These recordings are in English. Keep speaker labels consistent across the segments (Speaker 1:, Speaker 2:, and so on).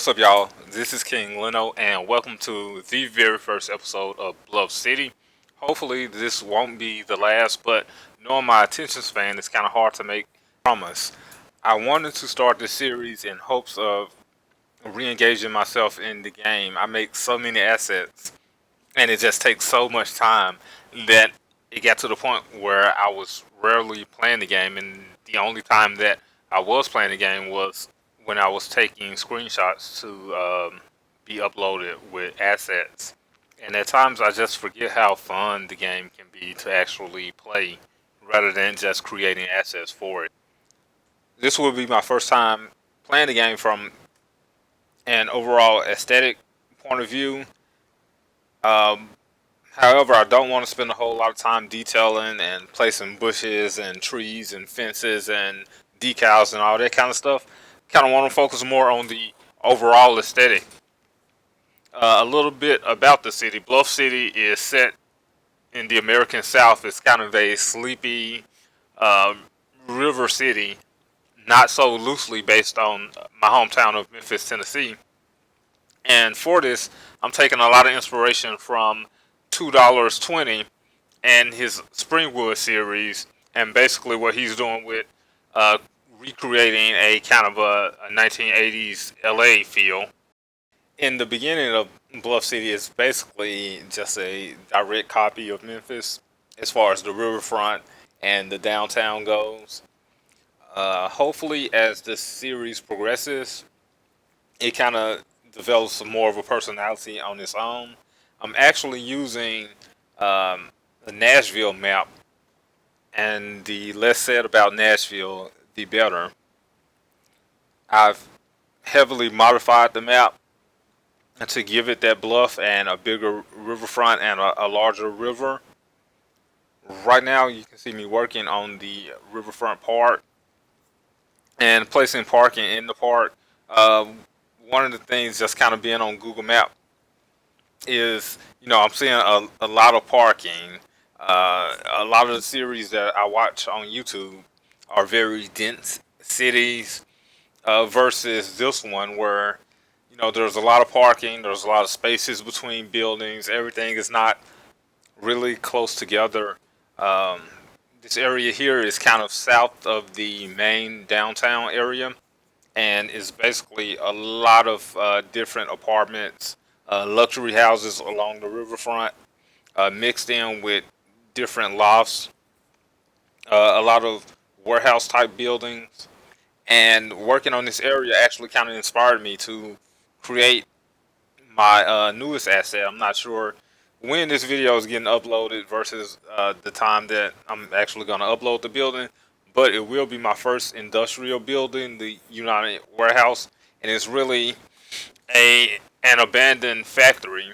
Speaker 1: What's up, y'all? This is King Leno, and welcome to the very first episode of Bluff City. Hopefully, this won't be the last, but knowing my attention span, it's kind of hard to make a promise. I wanted to start this series in hopes of re-engaging myself in the game. I make so many assets, and it just takes so much time that it got to the point where I was rarely playing the game, and the only time that I was playing the game was when I was taking screenshots to be uploaded with assets. And at times I just forget how fun the game can be to actually play rather than just creating assets for it. This will be my first time playing the game from an overall aesthetic point of view. Um, However, I don't want to spend a whole lot of time detailing and placing bushes and trees and fences and decals and all that kind of stuff. Kind of want to focus more on the overall aesthetic. A little bit about the city. Bluff City is set in the American South. It's kind of a sleepy uh, river city, not so loosely based on my hometown of Memphis, Tennessee. And for this, I'm taking a lot of inspiration from $2.20 and his Springwood series, and basically what he's doing with uh, recreating a kind of a 1980s LA feel. In the beginning of Bluff City, it's basically just a direct copy of Memphis as far as the riverfront and the downtown goes. Hopefully, as the series progresses, it kind of develops more of a personality on its own. I'm actually using the Nashville map, and the less said about Nashville, the better. I've heavily modified the map to give it that bluff and a bigger riverfront and a larger river. Right now, you can see me working on the riverfront part and placing parking in the park. Uh, One of the things just kind of being on Google Map is, I'm seeing a lot of parking. A lot of the series that I watch on YouTube are very dense cities versus this one where, there's a lot of parking, there's a lot of spaces between buildings, everything is not really close together. Um, this area here is kind of south of the main downtown area, and it's basically a lot of different apartments, luxury houses along the riverfront, mixed in with different lofts, a lot of warehouse type buildings. And working on this area actually kind of inspired me to create my newest asset. I'm not sure when this video is getting uploaded versus the time that I'm actually going to upload the building, but it will be my first industrial building, the United Warehouse, and it's really a an abandoned factory,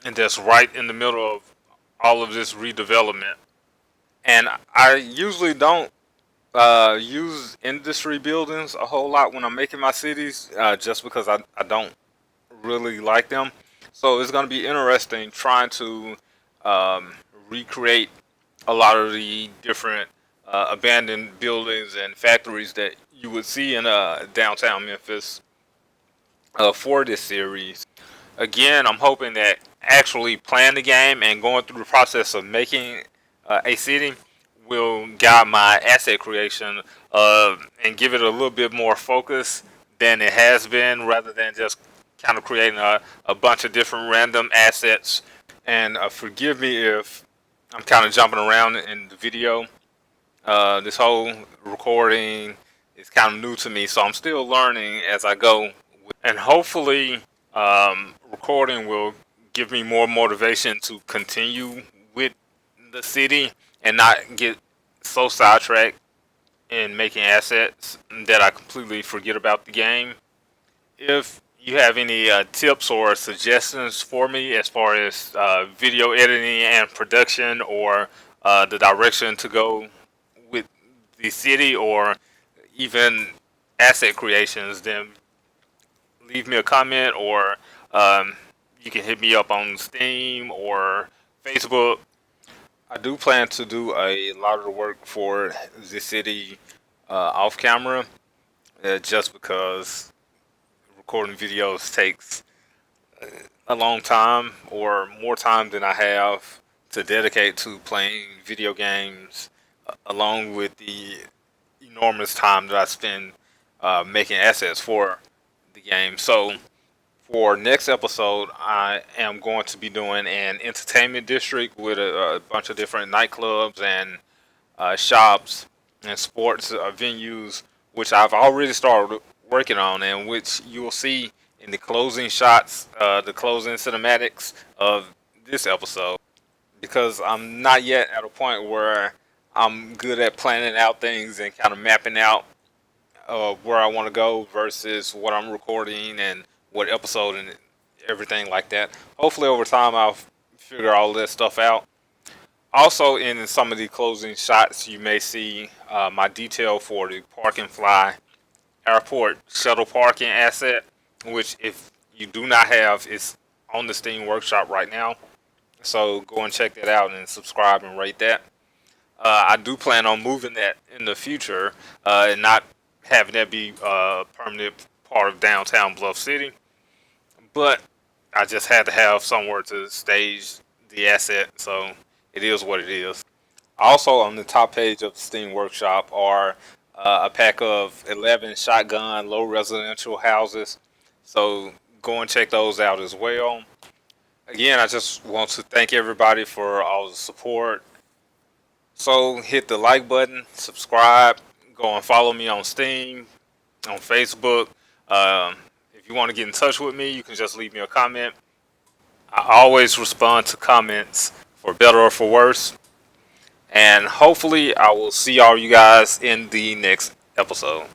Speaker 1: and that's right in the middle of all of this redevelopment. And I usually don't use industry buildings a whole lot when I'm making my cities, just because I don't really like them. So it's going to be interesting trying to um, recreate a lot of the different abandoned buildings and factories that you would see in downtown Memphis for this series. Again, I'm hoping that actually playing the game and going through the process of making a city will guide my asset creation and give it a little bit more focus than it has been, rather than just kind of creating a bunch of different random assets. And forgive me if I'm kind of jumping around in the video. This whole recording is kind of new to me, so I'm still learning as I go. And hopefully, recording will give me more motivation to continue with the city and not get so sidetracked in making assets that I completely forget about the game. If you have any tips or suggestions for me as far as video editing and production, or the direction to go with the city, or even asset creations, then leave me a comment, or um, you can hit me up on Steam or Facebook. I do plan to do a lot of the work for the city off camera, just because recording videos takes a long time or more time than I have to dedicate to playing video games, along with the enormous time that I spend making assets for the game. So, for next episode, I am going to be doing an entertainment district with a bunch of different nightclubs and shops and sports venues, which I've already started working on, and which you will see in the closing shots, the closing cinematics of this episode. Because I'm not yet at a point where I'm good at planning out things and kind of mapping out where I want to go versus what I'm recording and what episode and everything like that. Hopefully, over time, I'll figure all this stuff out. Also, in some of the closing shots, you may see my detail for the Park and Fly airport shuttle parking asset, which if you do not have, is on the Steam Workshop right now. So go and check that out and subscribe and rate that. I do plan on moving that in the future and not having that be a permanent part of downtown Bluff City. But I just had to have somewhere to stage the asset, so it is what it is. Also, on the top page of the Steam Workshop are a pack of 11 shotgun low residential houses. So go and check those out as well. Again, I just want to thank everybody for all the support. So hit the like button, subscribe, go and follow me on Steam, on Facebook. If you want to get in touch with me, you can just leave me a comment. I always respond to comments for better or for worse. And hopefully, I will see all you guys in the next episode.